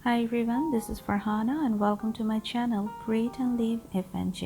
Hi everyone, this is Farhana and welcome to my channel Create and Live FNJ.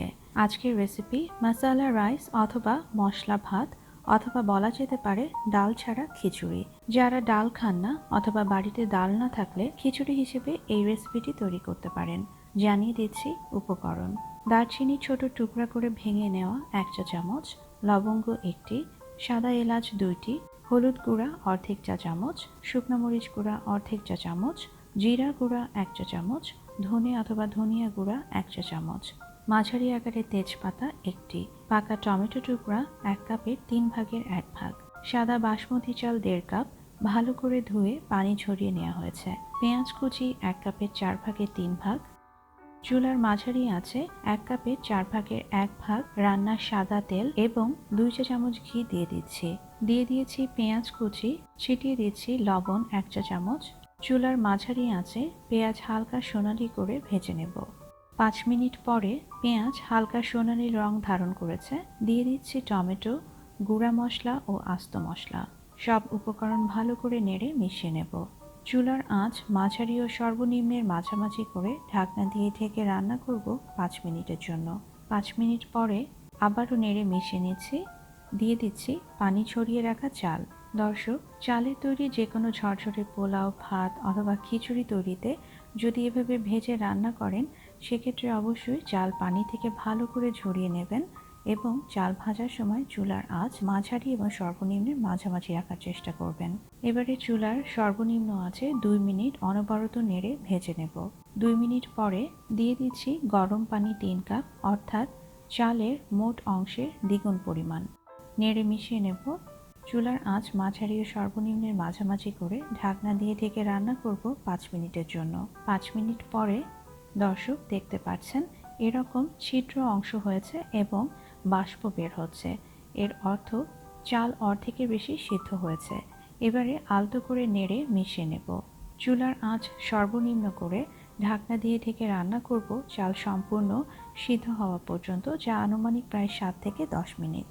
আজকের recipe মাসালা rice অথবা মশলা ভাত অথবা বলা যেতে পারে ডাল ছাড়া খিচুড়ি। যারা ডাল খান না অথবা বাড়িতে ডাল না থাকলে খিচুড়ি হিসেবে এই রেসিপিটি তৈরি করতে পারেন। জানিয়ে দিচ্ছি উপকরণ। দারচিনি ছোট টুকরা করে ভেঙে নেওয়া 1 চা চামচ, লবঙ্গ 1টি, সাদা এলাচ 2টি, হলুদ গুঁড়া অর্ধেক চা চামচ, শুকনো মরিচ গুঁড়া অর্ধেক চা চামচ, জিরা গুঁড়া 1 চা চামচ, ধনে অথবা ধনিয়া গুঁড়া 1 চা চামচ, মাঝারি আকারের তেজপাতা 1টি, পাকা টমেটো টুকরা 1 কাপের 3 ভাগের 1 ভাগ, সাদা বাসমতি চাল 1.5 কাপ ভালো করে ধুয়ে পানি ঝরিয়ে নেওয়া হয়েছে, পেঁয়াজ কুচি 1 কাপের 4 ভাগের 3 ভাগ, চুলার মাঝারি আঁচে 1 কাপের 4 ভাগের 1 ভাগ রান্নার সাদা তেল এবং 2 চা চামচ ঘি দিয়ে দিচ্ছি। দিয়ে দিয়েছি পেঁয়াজ কুচি, ছিটিয়ে দিচ্ছি লবণ 1 চা চামচ। চুলার মাঝারি আঁচে পেঁয়াজ হালকা সোনালি করে ভেজে নেব। 5 মিনিট পরে পেঁয়াজ হালকা সোনালি রং ধারণ করেছে। দিয়ে দিচ্ছি টমেটো, গুঁড়া মশলা ও আস্ত মশলা। সব উপকরণ ভালো করে নেড়ে মিশিয়ে নেব। চুলার আঁচ মাঝারি ও সর্বনিম্নের মাঝামাঝি করে ঢাকনা দিয়ে ঢেকে রান্না করব 5 মিনিটের জন্য। 5 মিনিট পরে আবারও নেড়ে মিশিয়ে নিচ্ছি। দিয়ে দিচ্ছি পানি ছড়িয়ে রাখা চাল। দর্শক, চালের তৈরি যে কোনো ঝরঝরে পোলাও, ভাত অথবা খিচুড়ি তৈরিতে যদি এভাবে ভেজে রান্না করেন সেক্ষেত্রে অবশ্যই চাল পানি থেকে ভালো করে ঝরিয়ে নেবেন এবং চাল ভাজার সময় চুলার আঁচ মাঝারি এবং সর্বনিম্নের মাঝামাঝি রাখার চেষ্টা করবেন। এবারে চুলার সর্বনিম্ন আঁচে 2 মিনিট অনবরত নেড়ে ভেজে নেব। 2 মিনিট পরে দিয়ে দিচ্ছি গরম পানি 3 কাপ অর্থাৎ চালের মোট অংশের দ্বিগুণ পরিমাণ। নেড়ে মিশিয়ে নেব। চুলার আঁচ মাঝারি ও সর্বনিম্নের মাঝামাঝি করে ঢাকনা দিয়ে ঢেকে রান্না করব 5 মিনিটের জন্য। 5 মিনিট পরে দর্শক দেখতে পাচ্ছেন এরকম ছিদ্র অংশ হয়েছে এবং বাষ্প বের হচ্ছে। এর অর্থ চাল অর্ধেকের বেশি সিদ্ধ হয়েছে। এবারে আলতো করে নেড়ে মিশিয়ে নেব। চুলার আঁচ সর্বনিম্ন করে ঢাকনা দিয়ে ঢেকে রান্না করব চাল সম্পূর্ণ সিদ্ধ হওয়া পর্যন্ত, যা আনুমানিক প্রায় 7 থেকে 10 মিনিট।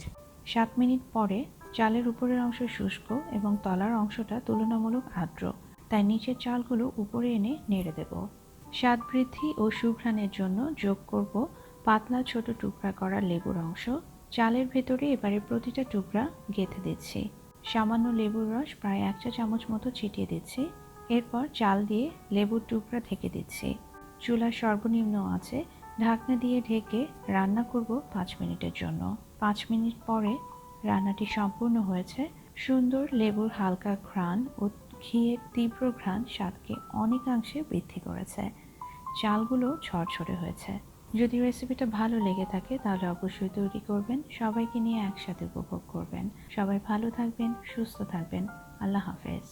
7 মিনিট পরে চালের উপরের অংশ শুষ্ক এবং তলার অংশটা তুলনামূলক আর্দ্র, তাই নিচের চালগুলো উপরে এনে নেড়ে দেব। স্বাদ বৃদ্ধি ও সুঘ্রাণের জন্য যোগ করব পাতলা ছোট টুকরা করা লেবুর অংশ। চালের ভেতরে এবারে প্রতিটা টুকরা গেঁথে দিচ্ছি। সামান্য লেবুর রস প্রায় 1 চা চামচ মতো ছিটিয়ে দিচ্ছি। এরপর চাল দিয়ে লেবুর টুকরা ঢেকে দিচ্ছি। চুলার সর্বনিম্ন আছে ঢাকনা দিয়ে ঢেকে রান্না করব 5 মিনিটের জন্য। 5 মিনিট পরে রান্নাটি সম্পূর্ণ হয়েছে। সুন্দর লেবুর হালকা ঘ্রাণ ও ঘিয়ের তীব্র ঘ্রাণ স্বাদকে অনেকাংশে বৃদ্ধি করেছে। চালগুলো ঝরঝরে হয়েছে। যদি রেসিপিটা ভালো লেগে থাকে তাহলে অবশ্যই তৈরি করবেন। সবাইকে নিয়ে একসাথে উপভোগ করবেন। সবাই ভালো থাকবেন, সুস্থ থাকবেন। আল্লাহ হাফেজ।